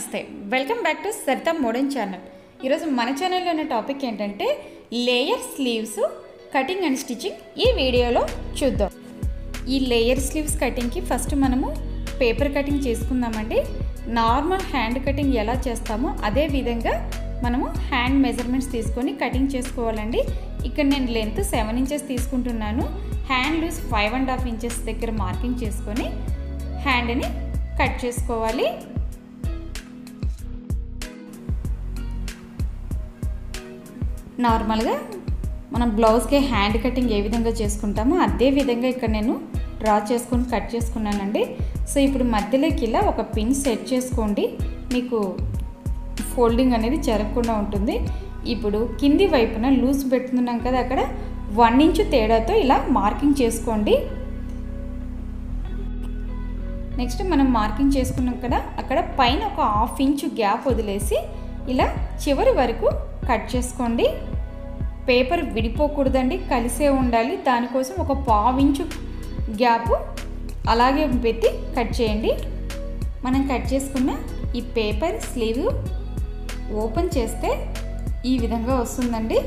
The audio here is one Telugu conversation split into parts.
నమస్తే welcome back to Saritha modern channel. ఈరోజు మన ఛానల్లో ఉన్న టాపిక్ ఏంటంటే layer sleeves cutting and stitching. ఈ వీడియోలో చూద్దాం। ఈ లేయర్ స్లీవ్స్ కటింగ్కి ఫస్ట్ మనము పేపర్ కటింగ్ చేసుకుందామండి। నార్మల్ హ్యాండ్ కటింగ్ ఎలా చేస్తామో అదే విధంగా మనము హ్యాండ్ మెజర్మెంట్స్ తీసుకొని కటింగ్ చేసుకోవాలండి। ఇక్కడ నేను లెంత్ 7 ఇంచెస్ తీసుకుంటున్నాను। హ్యాండ్ లూజ్ 5.5 ఇంచెస్ దగ్గర మార్కింగ్ చేసుకొని హ్యాండ్ని కట్ చేసుకోవాలి। నార్మల్గా మనం బ్లౌజ్కి హ్యాండ్ కటింగ్ ఏ విధంగా చేసుకుంటామో అదే విధంగా ఇక్కడ నేను డ్రా చేసుకొని కట్ చేసుకున్నానండి। సో ఇప్పుడు మధ్యలోకి ఇలా ఒక పిన్ సెట్ చేసుకోండి, మీకు ఫోల్డింగ్ అనేది జరగకుండా ఉంటుంది। ఇప్పుడు కింది వైపున లూజ్ పెట్టుకున్నాం కదా, అక్కడ 1 ఇంచు తేడాతో ఇలా మార్కింగ్ చేసుకోండి। నెక్స్ట్ మనం మార్కింగ్ చేసుకున్నాం కదా, అక్కడ పైన ఒక 1/2 ఇంచు గ్యాప్ వదిలేసి ఇలా చివరి వరకు కట్ చేసుకోండి। పేపర్ విడిపోకూడదండి, కలిసే ఉండాలి। దానికోసం ఒక 1/2 ఇంచు గ్యాప్ అలాగే పెట్టి కట్ చేయండి। మనం కట్ చేసుకున్న ఈ పేపర్ స్లీవ్ ఓపెన్ చేస్తే ఈ విధంగా వస్తుందండి।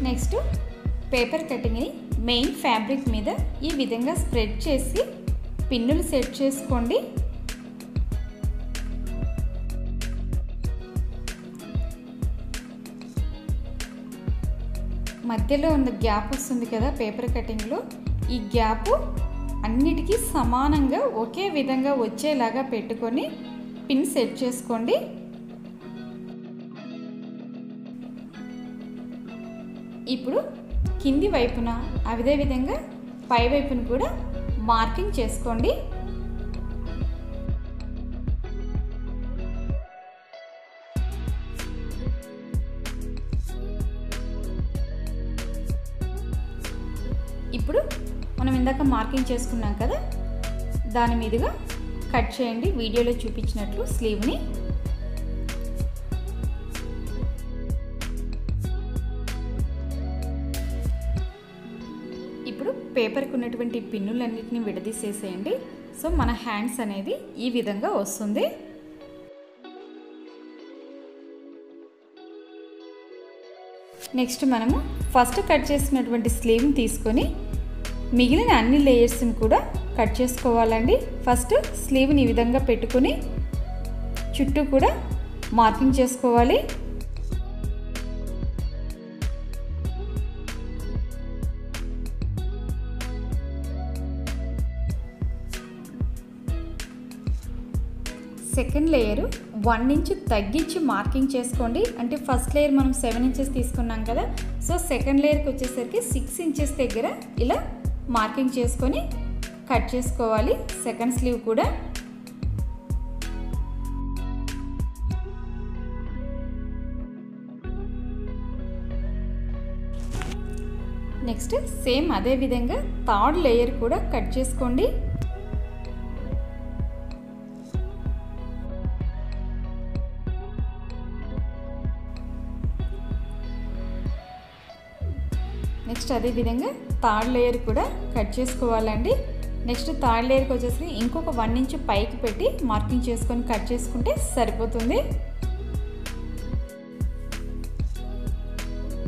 నెక్స్ట్ పేపర్ కటింగ్ని మెయిన్ ఫ్యాబ్రిక్ మీద ఈ విధంగా స్ప్రెడ్ చేసి పిన్నులు సెట్ చేసుకోండి। మధ్యలో ఉన్న గ్యాప్ వస్తుంది కదా పేపర్ కటింగ్లో, ఈ గ్యాప్ అన్నిటికీ సమానంగా ఒకే విధంగా వచ్చేలాగా పెట్టుకొని పిన్ సెట్ చేసుకోండి। ఇప్పుడు కింది వైపున అదే విధంగా పై వైపున కూడా మార్కింగ్ చేసుకోండి। ఇప్పుడు మనం ఇందాక మార్కింగ్ చేసుకున్నాం కదా, దాని మీదుగా కట్ చేయండి వీడియోలో చూపించినట్లు స్లీవ్ని। ఇప్పుడు పేపర్కి ఉన్నటువంటి పిన్నులన్నిటిని విడదీసేసేయండి। సో మన హ్యాండ్స్ అనేది ఈ విధంగా వస్తుంది। నెక్స్ట్ మనము ఫస్ట్ కట్ చేసినటువంటి స్లీవ్ని తీసుకొని మిగిలిన అన్ని లేయర్స్ని కూడా కట్ చేసుకోవాలండి। ఫస్ట్ స్లీవ్ని ఈ విధంగా పెట్టుకొని చుట్టూ కూడా మార్కింగ్ చేసుకోవాలి। సెకండ్ లేయరు 1 ఇంచు తగ్గించి మార్కింగ్ చేసుకోండి। అంటే ఫస్ట్ లేయర్ మనం 7 ఇంచెస్ తీసుకున్నాం కదా, సో సెకండ్ లేయర్కి వచ్చేసరికి 6 ఇంచెస్ దగ్గర ఇలా మార్కింగ్ చేసుకొని కట్ చేసుకోవాలి సెకండ్ స్లీవ్ కూడా। నెక్స్ట్ సేమ్ అదే విధంగా థర్డ్ లేయర్ కూడా కట్ చేసుకోండి। నెక్స్ట్ అదే విధంగా థర్డ్ లేయర్ కూడా కట్ చేసుకోవాలండి। నెక్స్ట్ థర్డ్ లేయర్కి వచ్చేసి ఇంకొక 1 ఇంచు పైకి పెట్టి మార్కింగ్ చేసుకొని కట్ చేసుకుంటే సరిపోతుంది।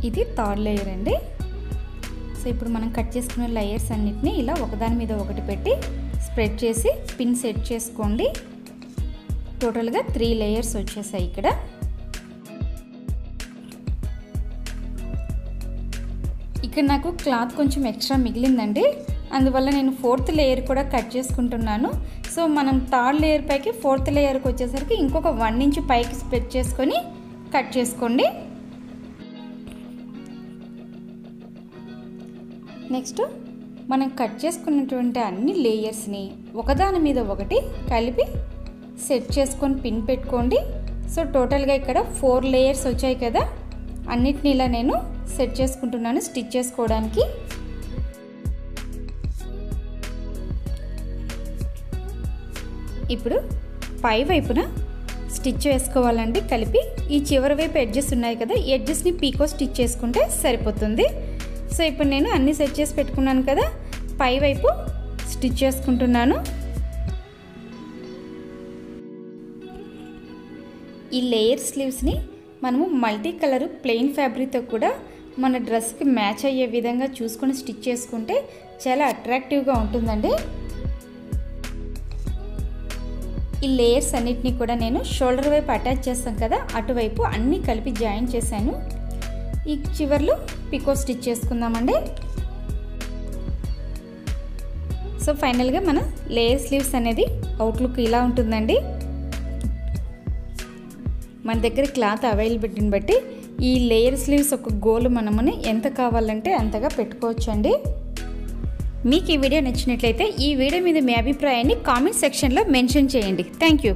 ఇది థర్డ్ లేయర్ అండి। సో ఇప్పుడు మనం కట్ చేసుకున్న లేయర్స్ అన్నిటిని ఇలా ఒకదాని మీద ఒకటి పెట్టి స్ప్రెడ్ చేసి పిన్ సెట్ చేసుకోండి। టోటల్గా 3 లేయర్స్ వచ్చేసాయి ఇక్కడ। ఇక్కడ నాకు క్లాత్ కొంచెం ఎక్స్ట్రా మిగిలిందండి, అందువల్ల నేను 4th లేయర్ కూడా కట్ చేసుకుంటున్నాను। సో మనం థర్డ్ లేయర్ పైకి 4th లేయర్కి వచ్చేసరికి ఇంకొక 1 ఇంచు పైకి స్ప్రెడ్ చేసుకొని కట్ చేసుకోండి। నెక్స్ట్ మనం కట్ చేసుకున్నటువంటి అన్ని లేయర్స్ని ఒకదాని మీద ఒకటి కలిపి సెట్ చేసుకొని పిన్ పెట్టుకోండి। సో టోటల్గా ఇక్కడ 4 లేయర్స్ వచ్చాయి కదా, అన్నిటిని ఇలా నేను సెట్ చేసుకుంటున్నాను స్టిచ్ చేసుకోవడానికి। ఇప్పుడు పై వైపున స్టిచ్ వేసుకోవాలండి కలిపి। ఈ చివరి వైపు ఎడ్జెస్ ఉన్నాయి కదా, ఈ ఎడ్జెస్ని పీకో స్టిచ్ చేసుకుంటే సరిపోతుంది। సో ఇప్పుడు నేను అన్నీ సెట్ చేసి పెట్టుకున్నాను కదా, పై వైపు స్టిచ్ చేసుకుంటున్నాను. ఈ లేయర్ స్లీవ్స్ని మనము మల్టీ కలర్ ప్లెయిన్ ఫ్యాబ్రిక్తో కూడా మన డ్రెస్కి మ్యాచ్ అయ్యే విధంగా చూసుకొని స్టిచ్ చేసుకుంటే చాలా అట్రాక్టివ్గా ఉంటుందండి. ఈ లేయర్స్ అన్నిటినీ కూడా నేను షోల్డర్ వైపు అటాచ్ చేస్తాం కదా, అటువైపు అన్నీ కలిపి జాయిన్ చేశాను. ఈ చివర్లో పికో స్టిచ్ చేసుకుందామండి. సో ఫైనల్గా మన లేయర్ స్లీవ్స్ అనేది అవుట్లుక్ ఇలా ఉంటుందండి. మన దగ్గర క్లాత్ అవైలబిలిటీని బట్టి ఈ లేయర్ స్లీవ్స్ ఒక గోల్ మనముని ఎంత కావాలంటే అంతగా పెట్టుకోవచ్చండి. మీకు ఈ వీడియో నచ్చినట్లయితే ఈ వీడియో మీద మీ అభిప్రాయాన్ని కామెంట్ సెక్షన్లో మెన్షన్ చేయండి. Thank you.